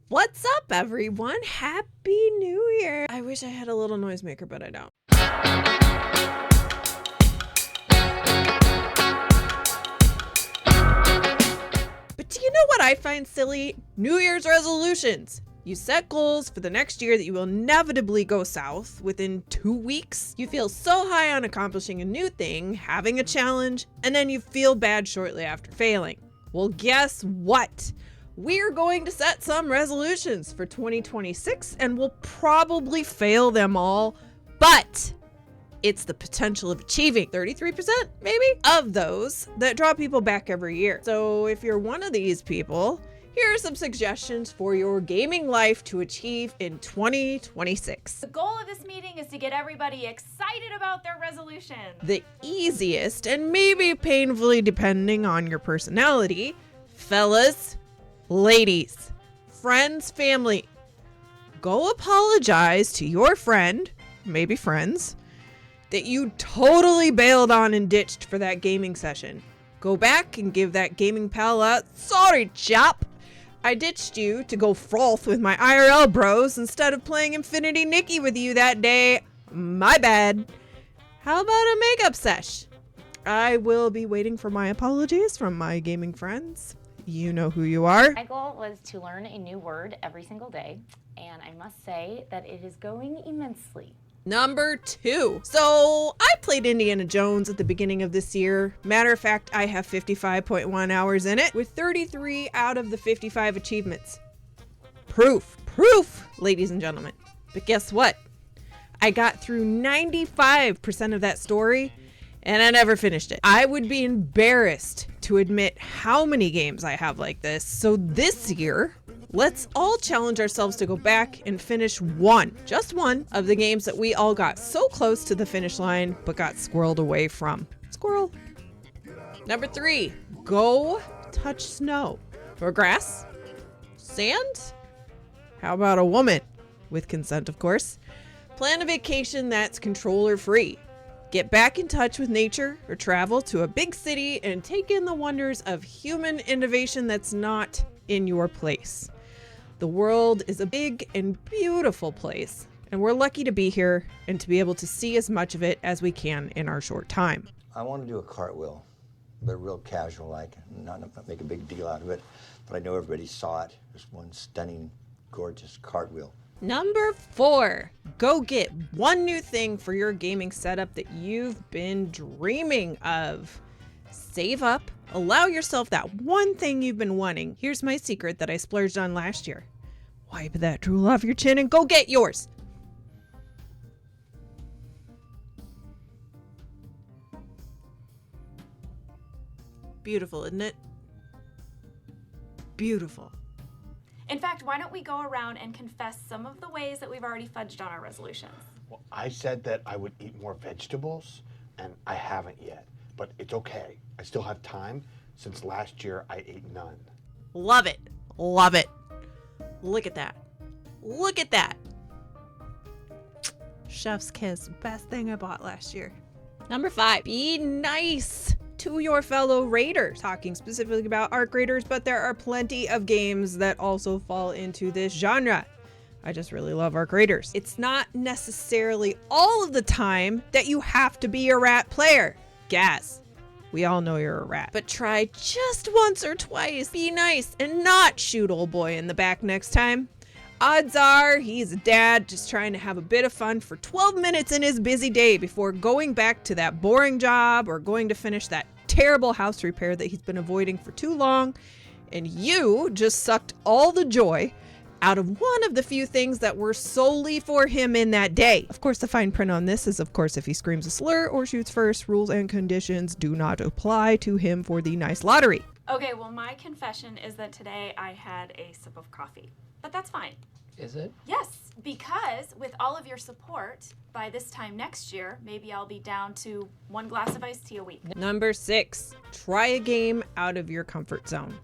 What's up, everyone? Happy New Year! I wish I had a little noisemaker, but I don't. But do you know what I find silly? New Year's resolutions. You set goals for the next year that you will inevitably go south within 2 weeks. You feel so high on accomplishing a new thing, having a challenge, and then you feel bad shortly after failing. Well, guess what? We're going to set some resolutions for 2026 and we'll probably fail them all, but it's the potential of achieving 33% maybe of those that draw people back every year. So if you're one of these people, here are some suggestions for your gaming life to achieve in 2026. The goal of this meeting is to get everybody excited about their resolutions. The easiest, and maybe painfully depending on your personality, fellas, ladies, friends, family, go apologize to your friend, maybe friends, that you totally bailed on and ditched for that gaming session. Go back and give that gaming pal a sorry, chap. I ditched you to go froth with my IRL bros instead of playing Infinity Nikki with you that day. My bad. How about a makeup sesh? I will be waiting for my apologies from my gaming friends. You know who you are. My goal was to learn a new word every single day, and I must say that it is going immensely. Number 2. So I played Indiana Jones at the beginning of this year. Matter of fact, I have 55.1 hours in it with 33 out of the 55 achievements. Proof, ladies and gentlemen. But guess what? I got through 95% of that story and I never finished it. I would be embarrassed to admit how many games I have like this. So this year, let's all challenge ourselves to go back and finish just one of the games that we all got so close to the finish line, but got squirreled away from. Squirrel. Number 3, go touch snow or grass, sand. How about a woman? With consent, of course. Plan a vacation that's controller free. Get back in touch with nature or travel to a big city and take in the wonders of human innovation that's not in your place. The world is a big and beautiful place, and we're lucky to be here and to be able to see as much of it as we can in our short time. I want to do a cartwheel, but real casual, like not make a big deal out of it, but I know everybody saw it. Just one stunning, gorgeous cartwheel. Number 4, go get one new thing for your gaming setup that you've been dreaming of. Save up, allow yourself that one thing you've been wanting. Here's my secret that I splurged on last year. Wipe that drool off your chin and go get yours. Beautiful, isn't it? Beautiful. In fact, why don't we go around and confess some of the ways that we've already fudged on our resolutions? Well, I said that I would eat more vegetables, and I haven't yet. But it's okay. I still have time, since last year I ate none. Love it. Love it. Look at that. Look at that. Chef's kiss. Best thing I bought last year. Number 5, be nice to your fellow raiders. Talking specifically about ARC raiders, but there are plenty of games that also fall into this genre. I just really love ARC raiders. It's not necessarily all of the time that you have to be a rat player. Gas. We all know you're a rat. But try just once or twice. Be nice and not shoot old boy in the back next time. Odds are he's a dad just trying to have a bit of fun for 12 minutes in his busy day before going back to that boring job or going to finish that terrible house repair that he's been avoiding for too long. And you just sucked all the joy out of one of the few things that were solely for him in that day. Of course, the fine print on this is, of course, if he screams a slur or shoots first, rules and conditions do not apply to him for the nice lottery. Okay, well, my confession is that today I had a sip of coffee, but that's fine. Is it? Yes, because with all of your support, by this time next year, maybe I'll be down to 1 glass of iced tea a week. Number 6, try a game out of your comfort zone.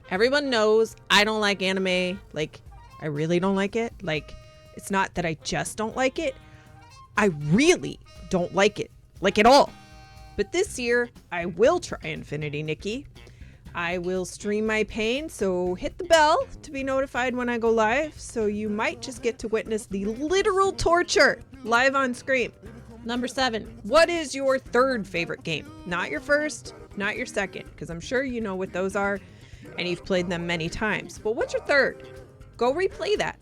Everyone knows I don't like anime. I really don't like it. It's not that I just don't like it. I really don't like it. At all. But this year, I will try Infinity Nikki. I will stream my pain, so hit the bell to be notified when I go live, so you might just get to witness the literal torture live on screen. Number 7, what is your third favorite game? Not your first, not your second, because I'm sure you know what those are and you've played them many times. But what's your third? Go replay that.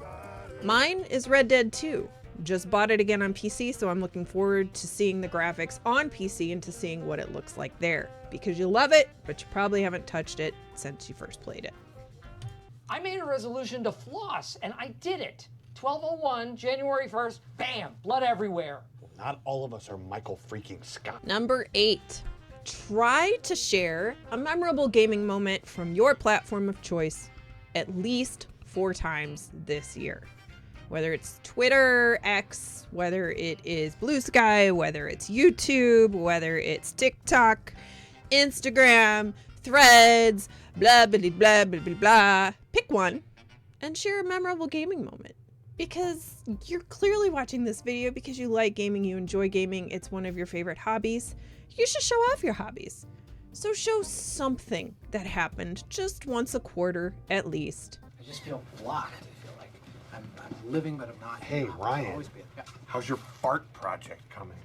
Mine is Red Dead 2. Just bought it again on PC, so I'm looking forward to seeing the graphics on PC and to seeing what it looks like there. Because you love it, but you probably haven't touched it since you first played it. I made a resolution to floss, and I did it. 12/01, January 1st, bam, blood everywhere. Not all of us are Michael freaking Scott. Number 8, try to share a memorable gaming moment from your platform of choice at least 4 times this year. Whether it's Twitter, X, whether it is Blue Sky, whether it's YouTube, whether it's TikTok, Instagram, Threads, blah, blah, blah, blah, blah, blah. Pick one and share a memorable gaming moment. Because you're clearly watching this video because you like gaming, you enjoy gaming, it's one of your favorite hobbies. You should show off your hobbies. So show something that happened just once a quarter at least. I just feel blocked. I feel like I'm living, but I'm not. Hey, I'll Ryan, always be- yeah. how's your fart project coming?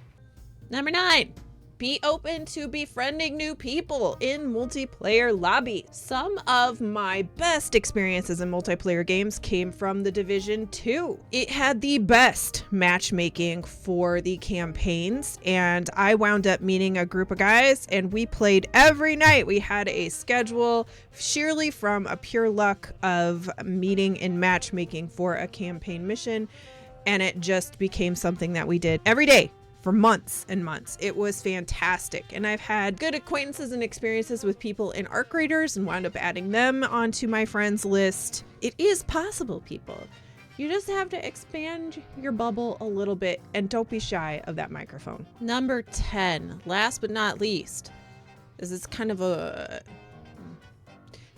Number 9, be open to befriending new people in multiplayer lobby. Some of my best experiences in multiplayer games came from The Division 2. It had the best matchmaking for the campaigns, and I wound up meeting a group of guys, and we played every night. We had a schedule sheerly from a pure luck of meeting and matchmaking for a campaign mission, and it just became something that we did every day for months and months. It was fantastic. And I've had good acquaintances and experiences with people in ARC Raiders and wound up adding them onto my friends list. It is possible, people. You just have to expand your bubble a little bit and don't be shy of that microphone. Number 10, last but not least, this is kind of a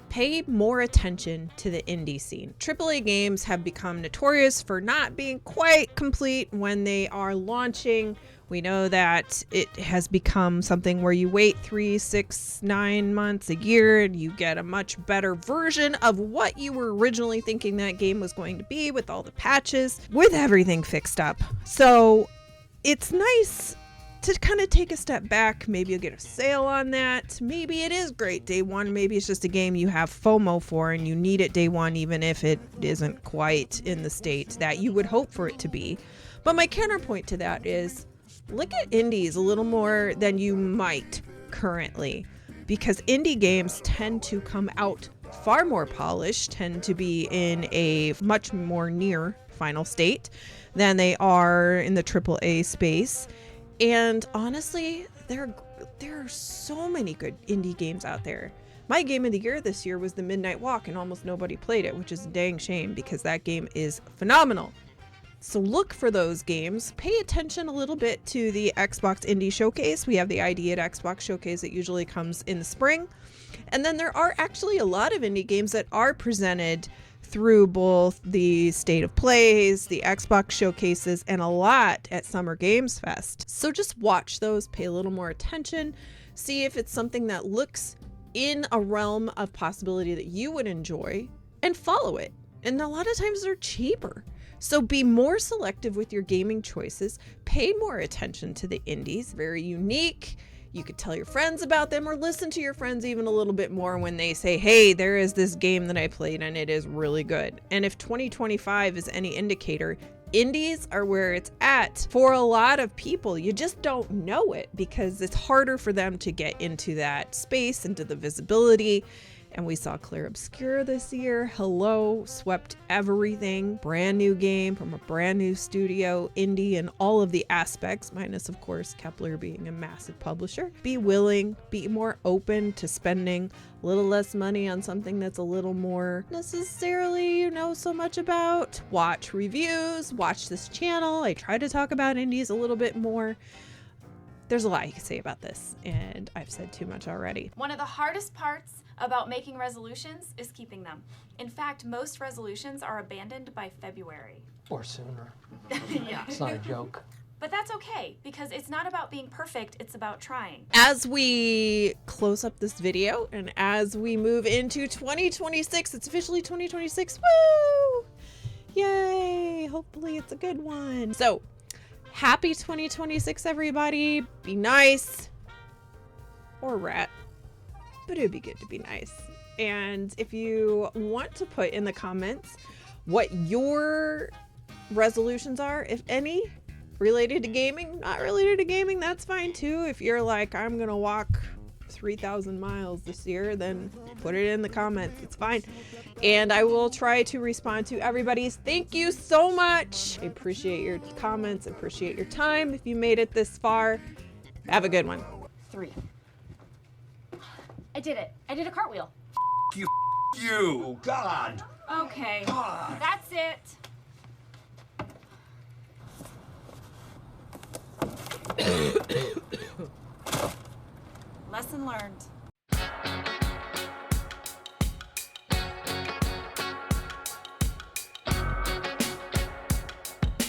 pay more attention to the indie scene. AAA games have become notorious for not being quite complete when they are launching. We know that it has become something where you wait 3, 6, 9 months, a year, and you get a much better version of what you were originally thinking that game was going to be with all the patches, with everything fixed up. So it's nice to kind of take a step back. Maybe you'll get a sale on that. Maybe it is great day one. Maybe it's just a game you have FOMO for and you need it day one, even if it isn't quite in the state that you would hope for it to be. But my counterpoint to that is look at indies a little more than you might currently, because indie games tend to come out far more polished, tend to be in a much more near final state than they are in the AAA space. And honestly, there are so many good indie games out there. My game of the year this year was The Midnight Walk, and almost nobody played it, which is a dang shame because that game is phenomenal. So look for those games. Pay attention a little bit to the Xbox Indie Showcase. We have the ID at Xbox Showcase that usually comes in the spring. And then there are actually a lot of indie games that are presented through both the State of Plays, the Xbox showcases, and a lot at Summer Games Fest. So just watch those, pay a little more attention, see if it's something that looks in a realm of possibility that you would enjoy, and follow it. And a lot of times they're cheaper. So be more selective with your gaming choices, pay more attention to the indies, very unique. You could tell your friends about them or listen to your friends even a little bit more when they say, hey, there is this game that I played and it is really good. And if 2025 is any indicator, indies are where it's at for a lot of people. You just don't know it because it's harder for them to get into that space, into the visibility. And we saw Clair Obscur this year. Hello, swept everything. Brand new game from a brand new studio, indie in all of the aspects, minus of course Kepler being a massive publisher. Be willing, be more open to spending a little less money on something that's a little more necessarily you know so much about. Watch reviews, watch this channel. I try to talk about indies a little bit more. There's a lot you can say about this, and I've said too much already. One of the hardest parts about making resolutions is keeping them. In fact, most resolutions are abandoned by February. Or sooner. Yeah. It's not a joke. But that's okay, because it's not about being perfect, it's about trying. As we close up this video and as we move into 2026, it's officially 2026. Woo! Yay! Hopefully it's a good one. So, happy 2026, everybody. Be nice. Or rat. But it would be good to be nice. And if you want to put in the comments what your resolutions are, if any, related to gaming, not related to gaming, that's fine too. If you're like, I'm gonna walk 3,000 miles this year, then put it in the comments. It's fine. And I will try to respond to everybody's. Thank you so much. I appreciate your comments, appreciate your time. If you made it this far, have a good one. 3. I did it. I did a cartwheel. You. You. God. Okay, that's it. Lesson learned.